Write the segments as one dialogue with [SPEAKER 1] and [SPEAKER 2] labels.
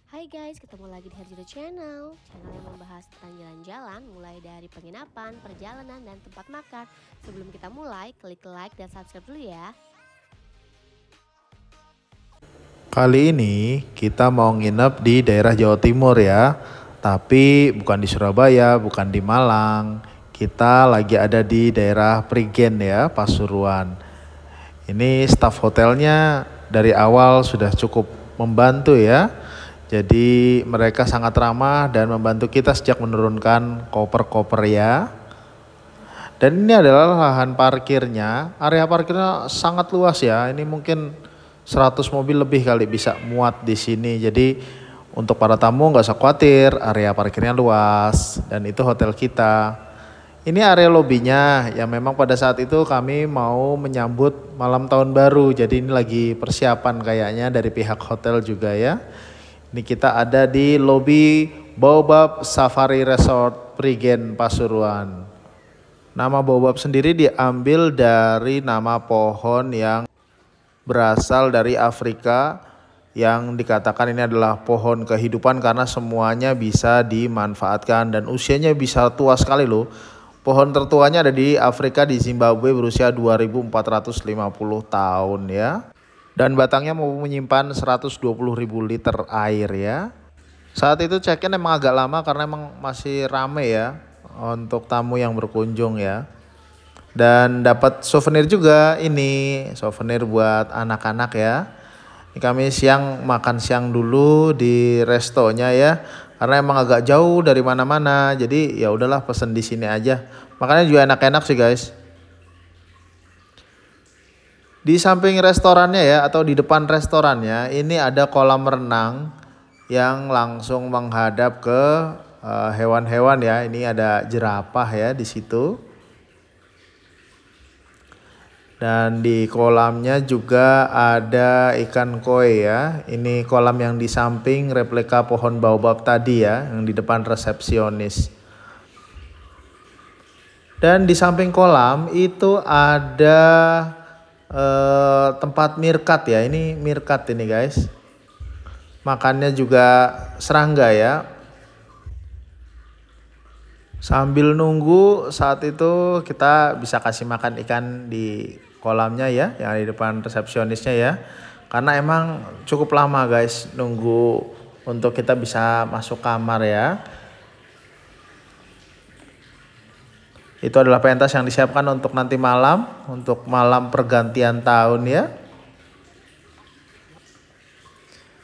[SPEAKER 1] Hai guys, ketemu lagi di Herjuna Channel yang membahas tentang jalan-jalan mulai dari penginapan, perjalanan, dan tempat makan. Sebelum kita mulai, klik like dan subscribe dulu ya.
[SPEAKER 2] Kali ini kita mau nginep di daerah Jawa Timur ya. Tapi bukan di Surabaya, bukan di Malang. Kita lagi ada di daerah Prigen ya, Pasuruan. Ini staf hotelnya dari awal sudah cukup membantu ya. Jadi mereka sangat ramah dan membantu kita sejak menurunkan koper-koper ya. Dan ini adalah lahan parkirnya. Area parkirnya sangat luas ya. Ini mungkin 100 mobil lebih kali bisa muat di sini. Jadi untuk para tamu nggak usah khawatir, area parkirnya luas dan itu hotel kita. Ini area lobinya yang memang pada saat itu kami mau menyambut malam tahun baru. Jadi ini lagi persiapan kayaknya dari pihak hotel juga ya. Ini kita ada di lobi Baobab Safari Resort Prigen Pasuruan. Nama Baobab sendiri diambil dari nama pohon yang berasal dari Afrika yang dikatakan ini adalah pohon kehidupan karena semuanya bisa dimanfaatkan dan usianya bisa tua sekali loh. Pohon tertuanya ada di Afrika di Zimbabwe berusia 2450 tahun ya. Dan batangnya mau menyimpan 120.000 liter air ya. Saat itu check-in emang agak lama karena emang masih rame ya untuk tamu yang berkunjung ya. Dan dapat souvenir juga, ini souvenir buat anak-anak ya. Ini kami makan siang dulu di restonya ya. Karena emang agak jauh dari mana-mana. Jadi ya udahlah pesen di sini aja. Makanya juga enak-enak sih guys. Di samping restorannya ya atau di depan restorannya ini ada kolam renang yang langsung menghadap ke hewan-hewan ya. Ini ada jerapah ya di situ. Dan di kolamnya juga ada ikan koi ya. Ini kolam yang di samping replika pohon baobab tadi ya, yang di depan resepsionis. Dan di samping kolam itu ada tempat mirkat ya. Ini mirkat ini guys. Makannya juga serangga ya. Sambil nunggu saat itu kita bisa kasih makan ikan di kolamnya ya, yang di depan resepsionisnya ya. Karena emang cukup lama guys nunggu untuk kita bisa masuk kamar ya. Itu adalah pentas yang disiapkan untuk nanti malam, untuk malam pergantian tahun ya.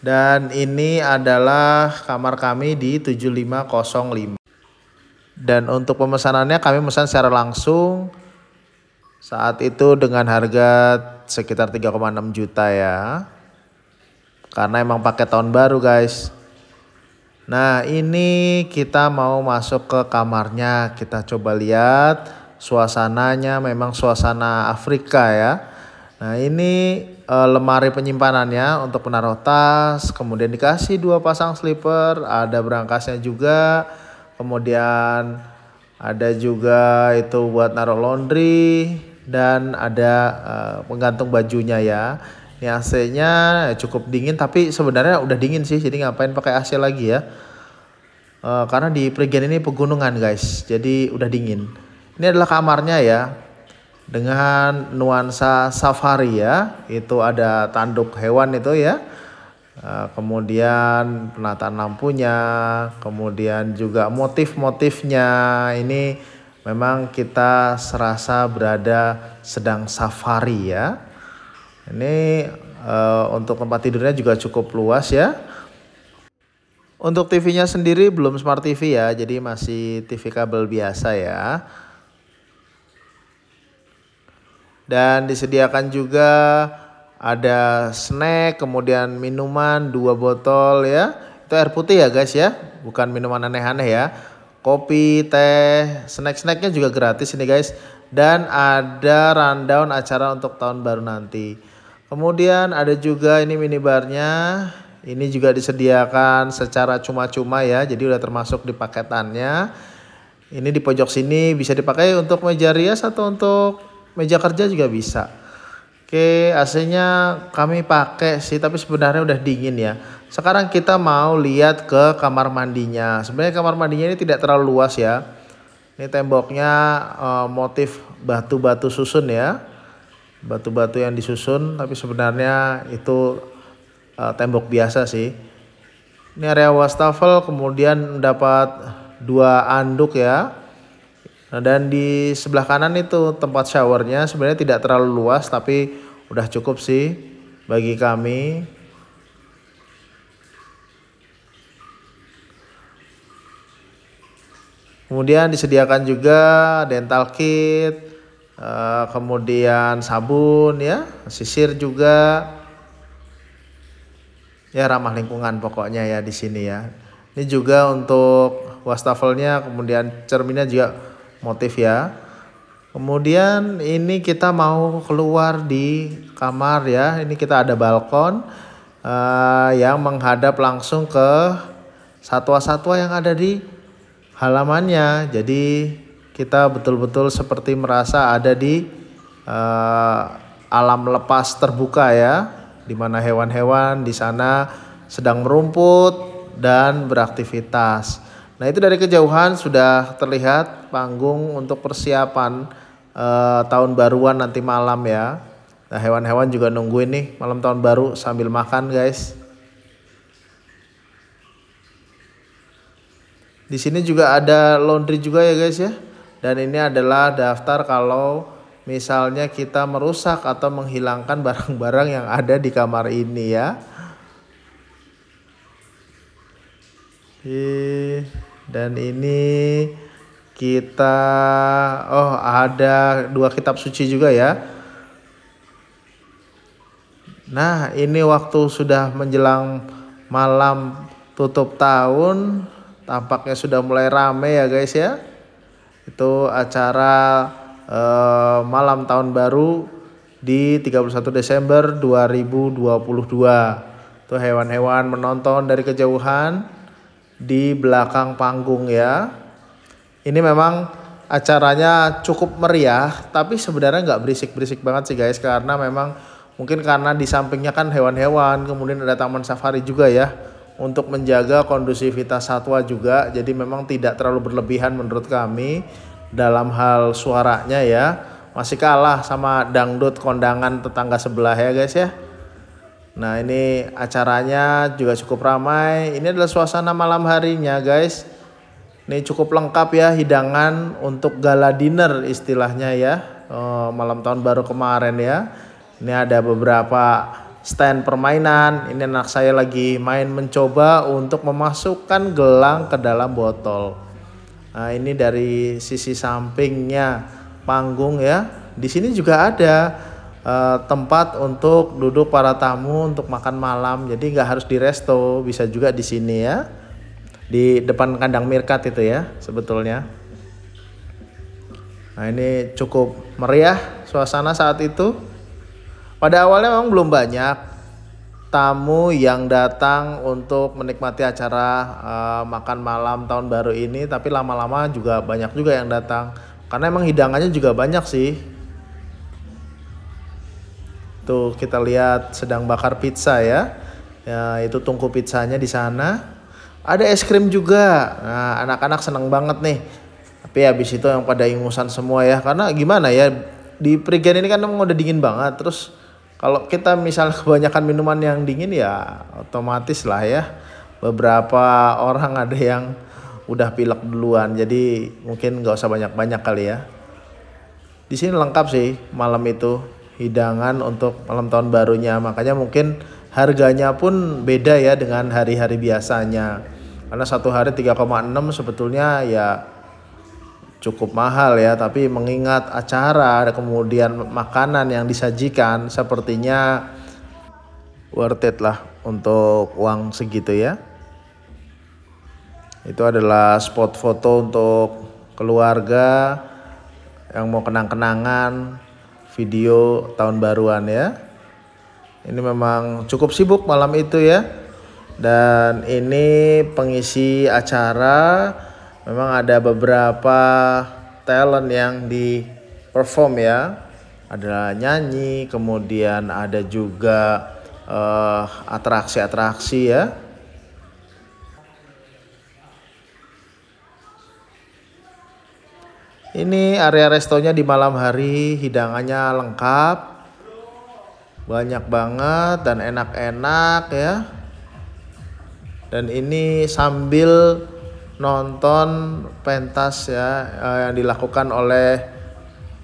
[SPEAKER 2] Dan ini adalah kamar kami di 7505. Dan untuk pemesanannya kami pesan secara langsung saat itu dengan harga sekitar 3,6 juta ya. Karena emang pakai tahun baru guys. Nah ini kita mau masuk ke kamarnya. Kita coba lihat suasananya, memang suasana Afrika ya. Nah ini lemari penyimpanannya untuk menaruh tas. Kemudian dikasih 2 pasang slipper, ada berangkasnya juga. Kemudian ada juga itu buat naruh laundry dan ada penggantung bajunya ya. Ini AC-nya cukup dingin tapi sebenarnya udah dingin sih, jadi ngapain pakai AC lagi ya. Karena di Prigen ini pegunungan guys, jadi udah dingin. Ini adalah kamarnya ya dengan nuansa safari ya. Itu ada tanduk hewan itu ya. Kemudian penataan lampunya, kemudian juga motif-motifnya. Ini memang kita serasa berada sedang safari ya. Ini untuk tempat tidurnya juga cukup luas ya. Untuk TV-nya sendiri belum Smart TV ya, jadi masih TV kabel biasa ya. Dan disediakan juga ada snack, kemudian minuman 2 botol ya. Itu air putih ya guys ya, bukan minuman aneh-aneh ya. Kopi, teh, snack-snacknya juga gratis ini guys. Dan ada rundown acara untuk tahun baru nanti. Kemudian ada juga ini minibarnya. Ini juga disediakan secara cuma-cuma ya, jadi udah termasuk di paketannya. Ini di pojok sini bisa dipakai untuk meja rias atau untuk meja kerja juga bisa. Oke, AC-nya kami pakai sih, tapi sebenarnya udah dingin ya. Sekarang kita mau lihat ke kamar mandinya. Sebenarnya kamar mandinya ini tidak terlalu luas ya. Ini temboknya motif batu-batu susun ya. Batu-batu yang disusun, tapi sebenarnya itu tembok biasa sih. Ini area wastafel, kemudian dapat 2 anduk ya. Nah, dan di sebelah kanan itu tempat showernya sebenarnya tidak terlalu luas tapi udah cukup sih bagi kami. Kemudian disediakan juga dental kit, kemudian sabun ya, sisir juga. Ya ramah lingkungan pokoknya ya di sini ya. Ini juga untuk wastafelnya, kemudian cerminnya juga motif ya. Kemudian ini kita mau keluar di kamar ya. Ini kita ada balkon yang menghadap langsung ke satwa-satwa yang ada di halamannya. Jadi kita betul-betul seperti merasa ada di alam lepas terbuka ya, di mana hewan-hewan di sana sedang merumput dan beraktivitas. Nah, itu dari kejauhan sudah terlihat panggung untuk persiapan tahun baruan nanti malam ya. Nah, hewan-hewan juga nungguin nih malam tahun baru sambil makan, guys. Di sini juga ada laundry juga ya, guys ya. Dan ini adalah daftar kalau misalnya kita merusak atau menghilangkan barang-barang yang ada di kamar ini ya. Dan ini kita ada 2 kitab suci juga ya. Nah, ini waktu sudah menjelang malam tutup tahun, tampaknya sudah mulai rame ya guys ya. Itu acara malam tahun baru di 31 Desember 2022. Tuh hewan-hewan menonton dari kejauhan di belakang panggung ya. Ini memang acaranya cukup meriah, tapi sebenarnya nggak berisik-berisik banget sih guys, karena memang mungkin karena di sampingnya kan hewan-hewan, kemudian ada taman safari juga ya, untuk menjaga kondusivitas satwa juga. Jadi memang tidak terlalu berlebihan menurut kami dalam hal suaranya ya. Masih kalah sama dangdut kondangan tetangga sebelah ya guys ya. Nah, ini acaranya juga cukup ramai. Ini adalah suasana malam harinya guys. Ini cukup lengkap ya, hidangan untuk gala dinner istilahnya ya. Malam tahun baru kemarin ya. Ini ada beberapa stand permainan. Ini anak saya lagi main mencoba untuk memasukkan gelang ke dalam botol. Nah, ini dari sisi sampingnya panggung ya. Di sini juga ada tempat untuk duduk para tamu untuk makan malam. Jadi nggak harus di resto, bisa juga di sini ya. Di depan kandang Mirkat itu ya sebetulnya. Nah, ini cukup meriah suasana saat itu. Pada awalnya memang belum banyak tamu yang datang untuk menikmati acara makan malam tahun baru ini, tapi lama-lama juga banyak juga yang datang. Karena emang hidangannya juga banyak sih. Tuh kita lihat sedang bakar pizza ya. Ya, itu tungku pizzanya di sana. Ada es krim juga. Nah, anak-anak seneng banget nih. Tapi habis itu yang pada ingusan semua ya. Karena gimana ya, di Prigen ini kan emang udah dingin banget. Terus kalau kita misalnya kebanyakan minuman yang dingin ya otomatis lah ya. Beberapa orang ada yang udah pilek duluan. Jadi mungkin gak usah banyak-banyak kali ya. Di sini lengkap sih malam itu. Hidangan untuk malam tahun barunya. Makanya mungkin harganya pun beda ya dengan hari-hari biasanya. Karena satu hari 3,6 sebetulnya ya cukup mahal ya. Tapi mengingat acara kemudian makanan yang disajikan, sepertinya worth it lah untuk uang segitu ya. Itu adalah spot foto untuk keluarga yang mau kenang-kenangan video tahun baruan ya. Ini memang cukup sibuk malam itu ya. Dan ini pengisi acara, memang ada beberapa talent yang di perform ya. ada nyanyi, kemudian ada juga atraksi-atraksi ya. Ini area restonya di malam hari, hidangannya lengkap, banyak banget dan enak-enak ya. Dan ini sambil nonton pentas ya, yang dilakukan oleh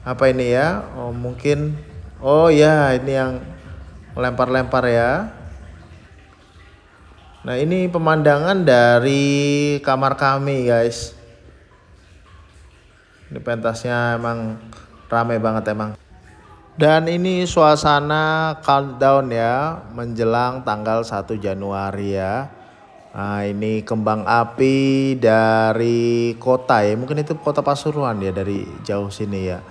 [SPEAKER 2] apa ini ya? Oh mungkin, oh ya ini yang melempar-lempar ya. Nah ini pemandangan dari kamar kami guys. Ini pentasnya emang rame banget emang. Dan ini suasana countdown ya, menjelang tanggal 1 Januari ya. Nah ini kembang api dari kota ya, mungkin itu kota Pasuruan ya dari jauh sini ya.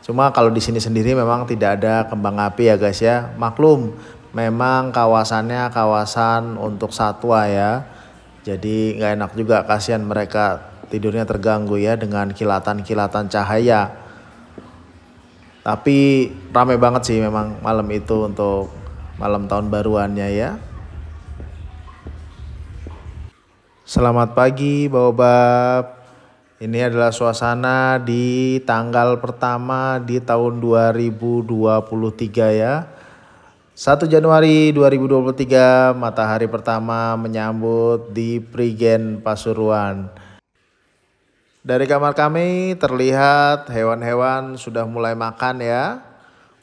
[SPEAKER 2] Cuma kalau di sini sendiri memang tidak ada kembang api ya guys ya. Maklum, memang kawasannya kawasan untuk satwa ya. Jadi nggak enak juga, kasihan mereka tidurnya terganggu ya dengan kilatan-kilatan cahaya. Tapi rame banget sih memang malam itu untuk malam tahun baruannya ya. Selamat pagi Baobab. Ini adalah suasana di tanggal pertama di tahun 2023 ya. 1 Januari 2023 matahari pertama menyambut di Prigen Pasuruan. Dari kamar kami terlihat hewan-hewan sudah mulai makan ya.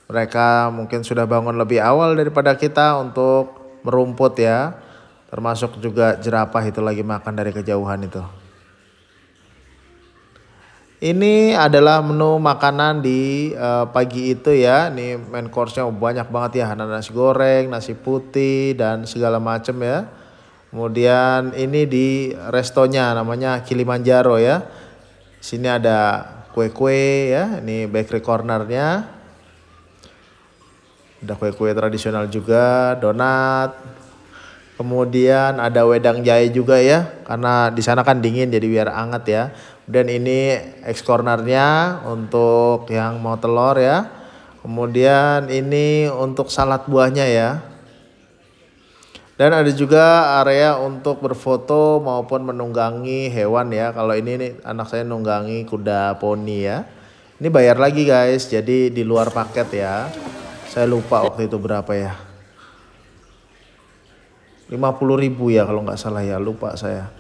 [SPEAKER 2] Mereka mungkin sudah bangun lebih awal daripada kita untuk merumput ya. Termasuk juga jerapah itu lagi makan dari kejauhan itu. Ini adalah menu makanan di pagi itu ya. Ini main course-nya banyak banget ya. Ada nasi goreng, nasi putih dan segala macam ya. Kemudian ini di restonya namanya Kilimanjaro ya. Sini ada kue-kue ya, ini bakery cornernya. Ada kue-kue tradisional juga, donat. Kemudian ada wedang jahe juga ya, karena di sana kan dingin jadi biar hangat ya. Dan ini X cornernya untuk yang mau telur ya. Kemudian ini untuk salad buahnya ya. Dan ada juga area untuk berfoto maupun menunggangi hewan ya. Kalau ini nih anak saya nunggangi kuda poni ya. Ini bayar lagi guys, jadi di luar paket ya. Saya lupa waktu itu berapa ya. 50.000 ya kalau nggak salah ya, lupa saya.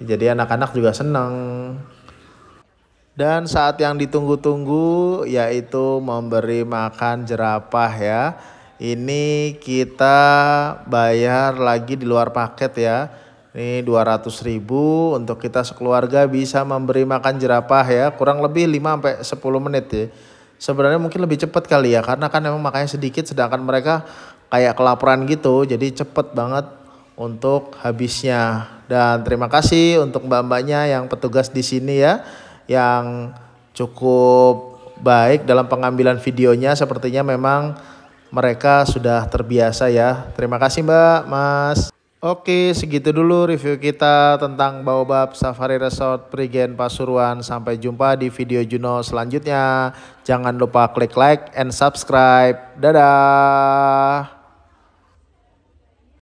[SPEAKER 2] Jadi anak-anak juga senang. Dan saat yang ditunggu-tunggu yaitu memberi makan jerapah ya. Ini kita bayar lagi di luar paket ya. Ini 200.000 untuk kita sekeluarga bisa memberi makan jerapah ya. Kurang lebih 5-10 menit ya. Sebenarnya mungkin lebih cepat kali ya. Karena kan memang makannya sedikit sedangkan mereka kayak kelaparan gitu. Jadi cepet banget untuk habisnya. Dan terima kasih untuk mbak-mbaknya yang petugas di sini ya. Yang cukup baik dalam pengambilan videonya. Sepertinya memang mereka sudah terbiasa ya. Terima kasih Mbak, Mas. Oke, segitu dulu review kita tentang Baobab Safari Resort Prigen Pasuruan. Sampai jumpa di video Juno selanjutnya. Jangan lupa klik like and subscribe. Dadah.